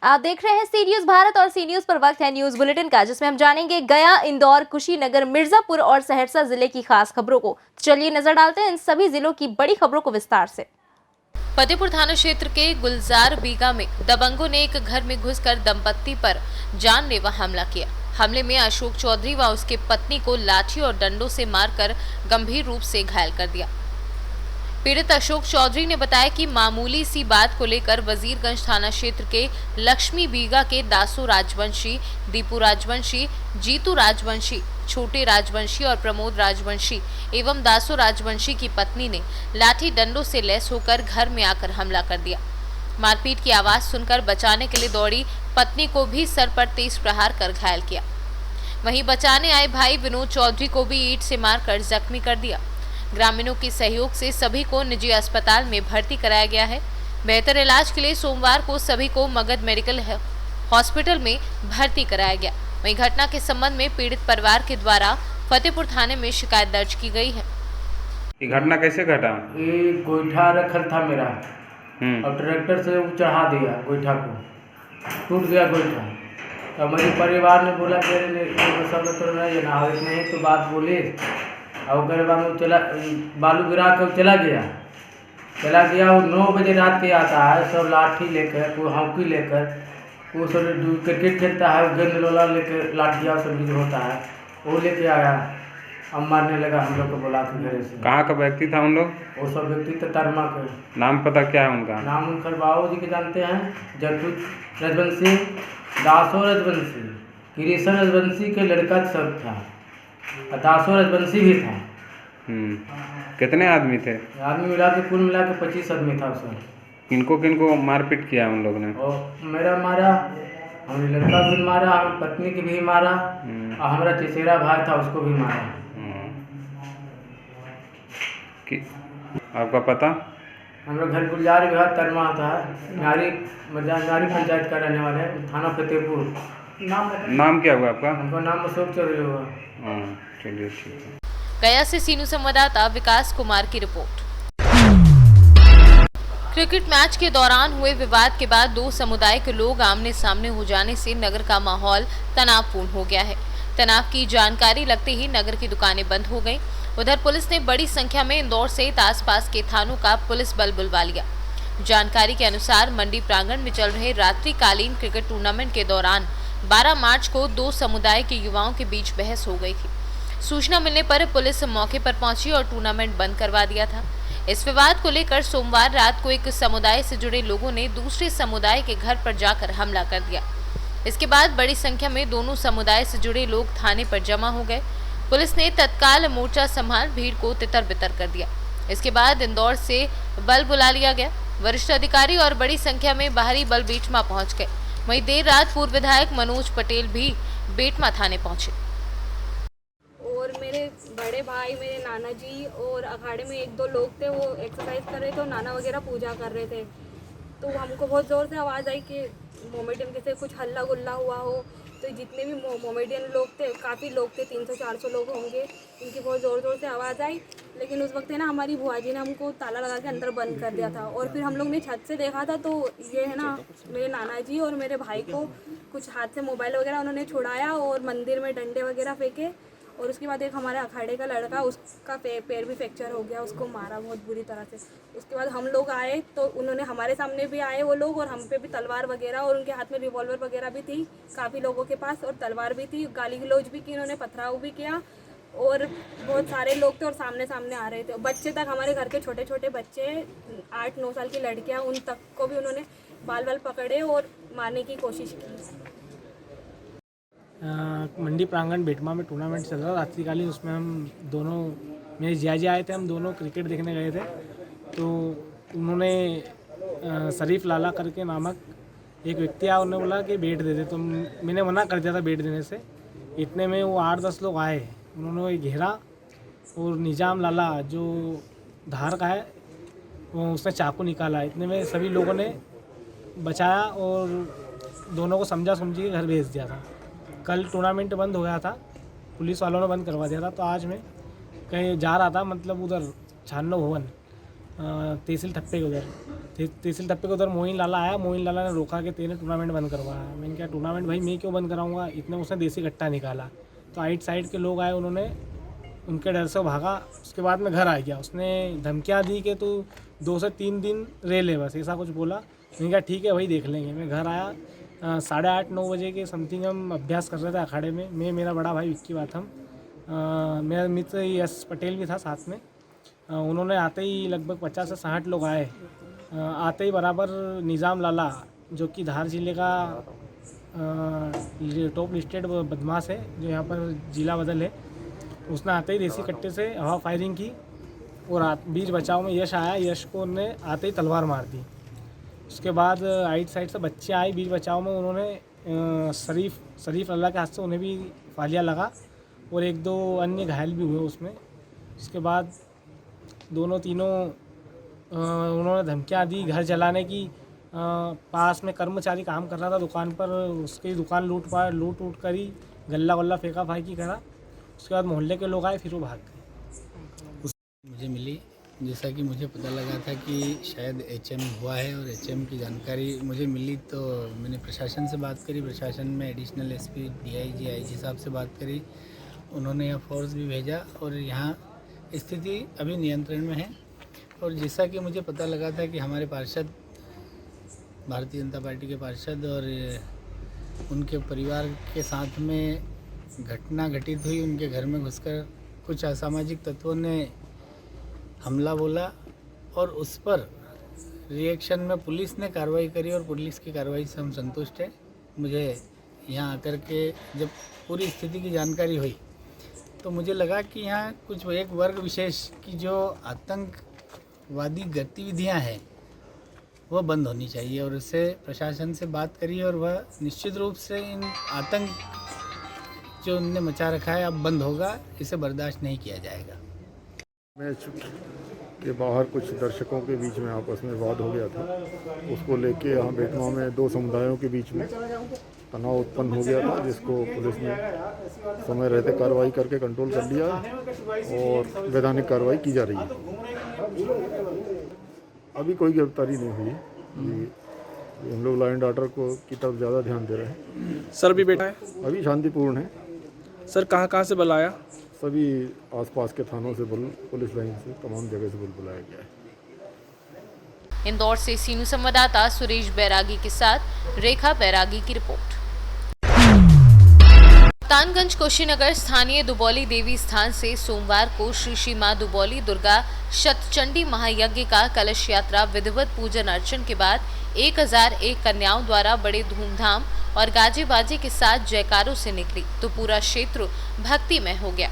आप देख रहे हैं सी न्यूज भारत और सी न्यूज पर वक्त है न्यूज बुलेटिन का, जिसमें हम जानेंगे गया, इंदौर, कुशीनगर, मिर्जापुर और सहरसा जिले की खास खबरों को। चलिए नजर डालते हैं इन सभी जिलों की बड़ी खबरों को विस्तार से। फतेहपुर थाना क्षेत्र के गुलजार बीघा में दबंगों ने एक घर में घुसकर दंपत्ति पर जानलेवा हमला किया। हमले में अशोक चौधरी व उसके पत्नी को लाठी और डंडों से मारकर गंभीर रूप से घायल कर दिया। पीड़ित अशोक चौधरी ने बताया कि मामूली सी बात को लेकर वजीरगंज थाना क्षेत्र के लक्ष्मी बीघा के दासू राजवंशी, दीपू राजवंशी, जीतू राजवंशी, छोटे राजवंशी और प्रमोद राजवंशी एवं दासू राजवंशी की पत्नी ने लाठी डंडों से लैस होकर घर में आकर हमला कर दिया। मारपीट की आवाज सुनकर बचाने के लिए दौड़ी पत्नी को भी सर पर तेज प्रहार कर घायल किया। वहीं बचाने आए भाई विनोद चौधरी को भी ईंट से मारकर जख्मी कर दिया। ग्रामीणों के सहयोग से सभी को निजी अस्पताल में भर्ती कराया गया है। बेहतर इलाज के लिए सोमवार को सभी को मगध मेडिकल हॉस्पिटल में भर्ती कराया गया। वहीं घटना के संबंध में पीड़ित परिवार के द्वारा फतेहपुर थाने में शिकायत दर्ज की गई है। ये घटना कैसे घटा? ये गोईठा रखल था मेरा और ट्रैक्टर से वो चढ़ा दिया, गोईठा को टूट गया गोईठा। तो मेरे परिवार ने बोला कि सब तो नहीं तो बात बोले और उसके बाद वो चला बालू गिरा कर चला गया। वो 9 बजे रात के आता है, सब लाठी लेकर, वो हॉकी लेकर, वो सब क्रिकेट खेलता है, वो गेंद लोला लेकर लाठिया सब जो होता है वो लेके आया। अब मारने लगा हम लोग को बुला के घर से। कहाँ का व्यक्ति था उन लोग? वो सब व्यक्ति तो तरमा के। नाम पता क्या है उनका? नाम उनका बाबू जी के जानते हैं, जट्टू रजवंशी, दासो रजवंशी, कृष्ण रजवंशी के लड़का सब था, दासो रजवंशी भी था। कितने आदमी थे? आदमी मिला के कुल मिला के 25 आदमी था उसमें। किनको मारपीट किया उन लोग ने? और मेरा मारा, हमारे लड़का भी मारा, हमारी पत्नी की भी मारा और हमारा चचेरा भाई था उसको भी मारा। आपका पता? हमारा घर गुलजार बिहार तरमा था, नारी पंचायत का रहने वाले हैं, थाना फतेहपुर। नाम क्या हुआ आपका? हमका नाम अशोक चौधरी हुआ। चलिए ठीक है। गया से सीनू संवाददाता विकास कुमार की रिपोर्ट। क्रिकेट मैच के दौरान हुए विवाद के बाद दो समुदाय के लोग आमने सामने हो जाने से नगर का माहौल तनावपूर्ण हो गया है। तनाव की जानकारी लगते ही नगर की दुकानें बंद हो गईं। उधर पुलिस ने बड़ी संख्या में इंदौर सहित आसपास के थानों का पुलिस बल बुलवा लिया। जानकारी के अनुसार मंडी प्रांगण में चल रहे रात्रिकालीन क्रिकेट टूर्नामेंट के दौरान 12 मार्च को दो समुदाय के युवाओं के बीच बहस हो गई थी। सूचना मिलने पर पुलिस मौके पर पहुंची और टूर्नामेंट बंद करवा दिया था। इस विवाद को लेकर सोमवार रात को एक समुदाय से जुड़े लोगों ने दूसरे समुदाय के घर पर जाकर हमला कर दिया। इसके बाद बड़ी संख्या में दोनों समुदाय से जुड़े लोग थाने पर जमा हो गए। पुलिस ने तत्काल मोर्चा संभाल भीड़ को तितर-बितर कर दिया। इसके बाद इंदौर से बल बुला लिया गया। वरिष्ठ अधिकारी और बड़ी संख्या में बाहरी बल बेटमा पहुंच गए। वहीं देर रात पूर्व विधायक मनोज पटेल भी बेटमा थाने पहुंचे। और मेरे बड़े भाई, मेरे नाना जी और अखाड़े में 1-2 लोग थे, वो एक्सरसाइज कर रहे थे और नाना वगैरह पूजा कर रहे थे। तो हमको बहुत ज़ोर से आवाज़ आई कि मोमेडियन के से कुछ हल्ला गुल्ला हुआ हो। तो जितने भी मोमेडियन लोग थे, काफ़ी लोग थे, 300-400 लोग होंगे, इनकी बहुत ज़ोर से आवाज़ आई। लेकिन उस वक्त है ना हमारी बुआ जी ने हमको ताला लगा के अंदर बंद कर दिया था। और फिर हम लोग ने छत से देखा था तो ये है ना मेरे नाना जी और मेरे भाई को कुछ हाथ से मोबाइल वगैरह उन्होंने छुड़ाया और मंदिर में डंडे वगैरह फेंके। और उसके बाद एक हमारे अखाड़े का लड़का, उसका पैर भी फ्रैक्चर हो गया, उसको मारा बहुत बुरी तरह से। उसके बाद हम लोग आए तो उन्होंने हमारे सामने भी आए वो लोग और हम पे भी तलवार वगैरह, और उनके हाथ में रिवॉल्वर वगैरह भी थी काफ़ी लोगों के पास, और तलवार भी थी। गाली गलौज भी की उन्होंने, पथराव भी किया और बहुत सारे लोग थे और सामने सामने आ रहे थे। बच्चे तक, हमारे घर के छोटे छोटे बच्चे, 8-9 साल की लड़कियाँ, उन तक को भी उन्होंने बाल पकड़े और मारने की कोशिश की। मंडी प्रांगण बेटमा में टूर्नामेंट चल रहा रात्रिकालीन, उसमें हम दोनों, मेरे जिया आए थे, हम दोनों क्रिकेट देखने गए थे। तो उन्होंने शरीफ लाला करके नामक एक व्यक्ति आया, उन्होंने बोला कि बैट दे दे, तो मैंने मना कर दिया था बैट देने से। इतने में वो 8-10 लोग आए, उन्होंने घेरा और निजाम लाला जो धार का है वो उसने चाकू निकाला। इतने में सभी लोगों ने बचाया और दोनों को समझा समझी के घर भेज दिया था। कल टूर्नामेंट बंद हो गया था, पुलिस वालों ने बंद करवा दिया था। तो आज मैं कहीं जा रहा था, मतलब उधर 96 भवन, तहसील थप्पे के उधर तहसील थप्पे के उधर मोइन लाला आया। मोइन लाला ने रोका कि तेने टूर्नामेंट बंद करवाया। मैंने कहा टूर्नामेंट भाई मैं क्यों बंद कराऊंगा, इतने उसने देसी कट्टा निकाला। तो आइट साइड के लोग आए, उन्होंने उनके डर से भागा। उसके बाद मैं घर आ गया। उसने धमकियाँ दी कि तू 2 से 3 दिन रह ले, बस ऐसा कुछ बोला। मैंने कहा ठीक है भाई देख लेंगे। मैं घर आया 8:30-9 बजे के समथिंग हम अभ्यास कर रहे थे अखाड़े में। मैं, मेरा बड़ा भाई विक्की बाथम, मेरा मित्र यश पटेल भी था साथ में। उन्होंने आते ही लगभग 50 से 60 लोग आए। आते ही बराबर निज़ाम लाला जो कि धार जिले का टॉप लिस्टेड बदमाश है, जो यहाँ पर जिला बदल है, उसने आते ही देसी कट्टे से हवा फायरिंग की और बीच बचाव में यश आया। यश को उन्होंने आते ही तलवार मार दी। उसके बाद आइट साइड से बच्चे आए बीच बचाव में, उन्होंने शरीफ अल्लाह के हाथ से उन्हें भी फालिया लगा और 1-2 अन्य घायल भी हुए उसमें। उसके बाद दोनों तीनों उन्होंने धमकियाँ दी घर जलाने की। पास में कर्मचारी काम कर रहा था दुकान पर, उसकी दुकान लूट करी, गल्ला वल्ला फेंका फाकी करा। उसके बाद मोहल्ले के लोग आए, फिर वो भाग गए। मुझे मिली, जैसा कि मुझे पता लगा था कि शायद HM हुआ है और HM की जानकारी मुझे मिली, तो मैंने प्रशासन से बात करी। प्रशासन में एडिशनल SP, DIG, IG साहब से बात करी। उन्होंने यहाँ फोर्स भी भेजा और यहाँ स्थिति अभी नियंत्रण में है। और जैसा कि मुझे पता लगा था कि हमारे पार्षद, भारतीय जनता पार्टी के पार्षद और उनके परिवार के साथ में घटना घटित हुई। उनके घर में घुसकर कुछ असामाजिक तत्वों ने हमला बोला और उस पर रिएक्शन में पुलिस ने कार्रवाई करी और पुलिस की कार्रवाई से हम संतुष्ट हैं। मुझे यहाँ आकर के जब पूरी स्थिति की जानकारी हुई तो मुझे लगा कि यहाँ कुछ एक वर्ग विशेष की जो आतंकवादी गतिविधियाँ हैं वह बंद होनी चाहिए और उससे प्रशासन से बात करी और वह निश्चित रूप से इन आतंक जो उनने मचा रखा है अब बंद होगा। इसे बर्दाश्त नहीं किया जाएगा। मैच के बाहर कुछ दर्शकों के बीच में आपस में वाद हो गया था। उसको लेके यहाँ बेटमा में 2 समुदायों के बीच में तनाव उत्पन्न हो गया था, जिसको पुलिस ने समय रहते कार्रवाई करके कंट्रोल कर लिया और वैधानिक कार्रवाई की जा रही है। अभी कोई गिरफ्तारी नहीं हुई। हम लोग लॉ एंड ऑर्डर की तरफ ज़्यादा ध्यान दे रहे हैं। सर भी बेटा है, अभी शांतिपूर्ण है। सर कहाँ से बल आया? सभी आसपास के थानों से पुलिस लाइन से तमाम जगह से बुलाया गया है। इंदौर से सीनू संवाददाता सुरेश बैरागी के साथ रेखा बैरागी की रिपोर्ट। कप्तानगंज कुशीनगर स्थानीय दुबौली देवी स्थान से सोमवार को श्री मां दुबौली दुर्गा शतचंडी महायज्ञ का कलश यात्रा विधिवत पूजन अर्चन के बाद 1001 कन्याओं द्वारा बड़े धूमधाम और गाजे बाजे के साथ जयकारों से निकली तो पूरा क्षेत्र भक्तिमय हो गया।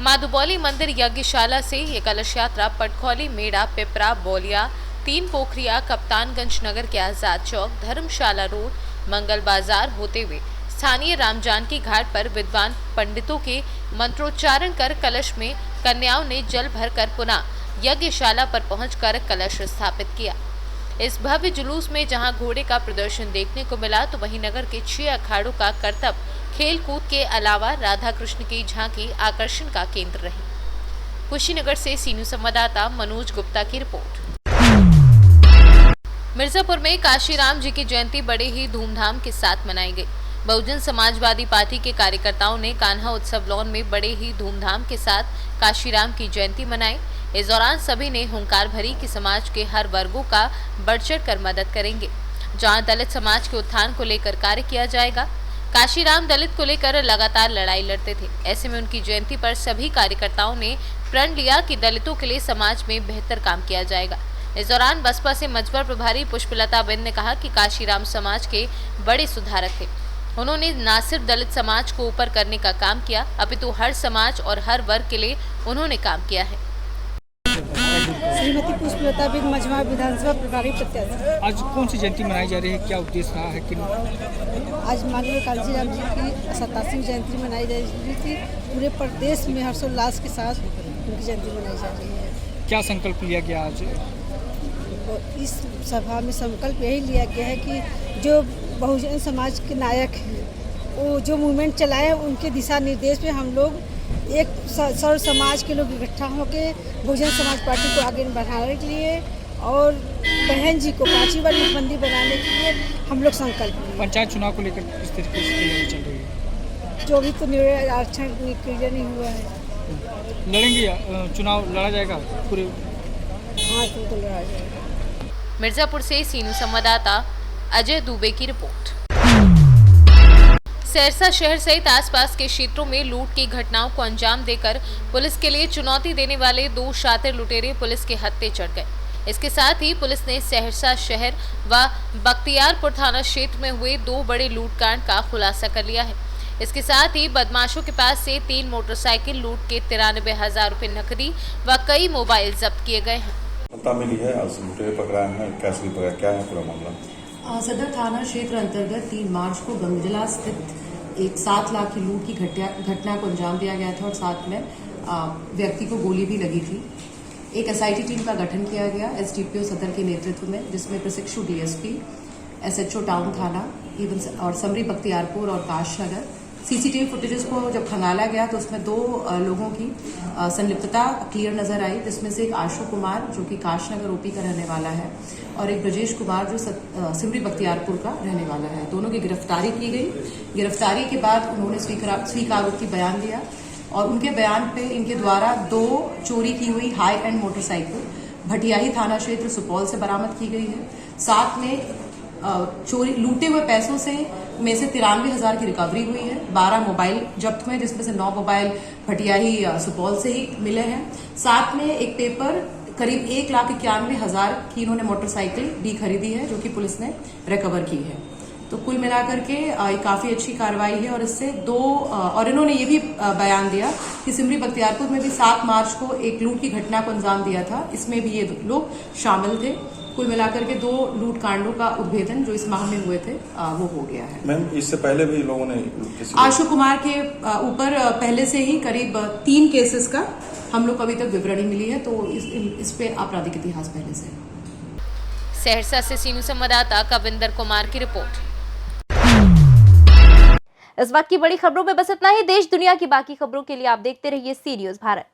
मां दुबौली मंदिर यज्ञशाला से ये कलश यात्रा पटखौली, मेड़ा, पिपरा, बौलिया, 3 पोखरिया, कप्तानगंज नगर के आजाद चौक, धर्मशाला रोड, मंगल बाजार होते हुए स्थानीय रामजानकी घाट पर विद्वान पंडितों के मंत्रोच्चारण कर कलश में कन्याओं ने जल भरकर पुनः यज्ञशाला पर पहुंचकर कलश स्थापित किया। इस भव्य जुलूस में जहां घोड़े का प्रदर्शन देखने को मिला तो वहीं नगर के 6 अखाड़ों का करतब खेल कूद के अलावा राधा कृष्ण की झांकी आकर्षण का केंद्र रही। कुशीनगर से सीनू संवाददाता मनोज गुप्ता की रिपोर्ट। मिर्जापुर में काशीराम जी की जयंती बड़े ही धूमधाम के साथ मनाई गई। बहुजन समाजवादी पार्टी के कार्यकर्ताओं ने कान्हा उत्सव लॉन में बड़े ही धूमधाम के साथ काशीराम की जयंती मनाई। इस दौरान सभी ने हुंकार भरी कि समाज के हर वर्गों का बढ़ चढ़ कर मदद करेंगे, जहां दलित समाज के उत्थान को लेकर कार्य किया जाएगा। काशीराम दलित को लेकर लगातार लड़ाई लड़ते थे, ऐसे में उनकी जयंती पर सभी कार्यकर्ताओं ने प्रण लिया कि दलितों के लिए समाज में बेहतर काम किया जाएगा। इस दौरान बसपा से मजबर प्रभारी पुष्पलता बेन ने कहा कि काशीराम समाज के बड़े सुधारक थे। उन्होंने न सिर्फ दलित समाज को ऊपर करने का काम किया, अपितु हर समाज और हर वर्ग के लिए उन्होंने काम किया है। श्रीमती पुष्पलता बेन, मझवा विधानसभा प्रभारी प्रत्याशी। आज कौन सी जयंती मनाई जा रही है, क्या उद्देश्य रहा है? कि आज माननीय काशीराम जी की 87वीं जयंती मनाई जा रही थी। पूरे प्रदेश में हर्षोल्लास के साथ उनकी जयंती मनाई जा रही है। क्या संकल्प लिया गया आज? तो इस सभा में संकल्प यही लिया गया है कि जो बहुजन समाज के नायक हैं, वो जो मूवमेंट चलाए उनके दिशा निर्देश पे हम लोग एक सर्व समाज के लोग इकट्ठा होकर बहुजन समाज पार्टी को आगे बढ़ाने के लिए और बहन जी को 5वीं बार मुख्यमंत्री बनाने के लिए हम लोग संकल्प लिए। पंचायत चुनाव को लेकर किस तरीके से तैयारी चल रही है? जो भी तो आरक्षण क्लियर नहीं हुआ है। लड़ेंगे, चुनाव लड़ा जाएगा पूरे? हाँ, तो लड़ा जाएगा। मिर्जापुर से सीनू संवाददाता अजय दुबे की रिपोर्ट। सहरसा शहर सहित आसपास के क्षेत्रों में लूट की घटनाओं को अंजाम देकर पुलिस के लिए चुनौती देने वाले 2 शातिर लुटेरे पुलिस के हत्थे चढ़ गए। इसके साथ ही पुलिस ने सहरसा शहर व बख्तियारपुर थाना क्षेत्र में हुए 2 बड़े लूटकांड का खुलासा कर लिया है। इसके साथ ही बदमाशों के पास से 3 मोटरसाइकिल लूट के 93,000 रुपए नकदी व कई मोबाइल जब्त किए गए हैं। पता मिली है आज लुटेरे पकड़ाए हैं, कैसे पकड़ा, क्या है पूरा मामला? सदर थाना क्षेत्र अंतर्गत 3 मार्च को गंगजला स्थित एक 7 लाख की लूट की घटना को अंजाम दिया गया था और साथ में व्यक्ति को गोली भी लगी थी। एक एसआईटी टीम का गठन किया गया एसडीपीओ सदर के नेतृत्व में, जिसमें प्रशिक्षु डीएसपी, एसएचओ टाउन थाना इवन और समरी बख्तियारपुर और काशनगर। सीसीटीवी फुटेजेस को जब खंगाला गया तो उसमें 2 लोगों की संलिप्तता क्लियर नजर आई, जिसमें से एक आशु कुमार जो कि काशनगर ओपी का रहने वाला है और एक ब्रजेश कुमार जो सिमरी बख्तियारपुर का रहने वाला है। दोनों की गिरफ्तारी की गई। गिरफ्तारी के बाद उन्होंने स्वीकारोक्ति बयान दिया और उनके बयान पे इनके द्वारा 2 चोरी की हुई हाई एंड मोटरसाइकिल भटियाही थाना क्षेत्र सुपौल से बरामद की गई है। साथ में चोरी लूटे हुए पैसों से में से 93,000 की रिकवरी हुई है। 12 मोबाइल जब्त हुए, जिसमें से 9 मोबाइल भटियाही सुपौल से ही मिले हैं। साथ में एक पेपर करीब 1,91,000 की इन्होंने मोटरसाइकिल भी खरीदी है, जो कि पुलिस ने रिकवर की है। तो कुल मिलाकर के काफी अच्छी कार्रवाई है और इससे 2 और इन्होंने ये भी बयान दिया कि सिमरी बख्तियारपुर में भी 7 मार्च को एक लूट की घटना को अंजाम दिया था, इसमें भी ये लोग शामिल थे। कुल मिलाकर के 2 लूट कांडों का उद्भेदन जो इस माह में हुए थे वो हो गया है। मैम, इससे पहले भी लोगों ने आशु कुमार के ऊपर पहले से ही करीब 3 केसेस का हम लोग को अभी तक विवरणी मिली है, तो इस पे आपराधिक इतिहास पहले से है। सहरसा से सीनू संवाददाता कविंदर कुमार की रिपोर्ट। इस वक्त की बड़ी खबरों में बस इतना ही। देश दुनिया की बाकी खबरों के लिए आप देखते रहिए सी न्यूज़ भारत।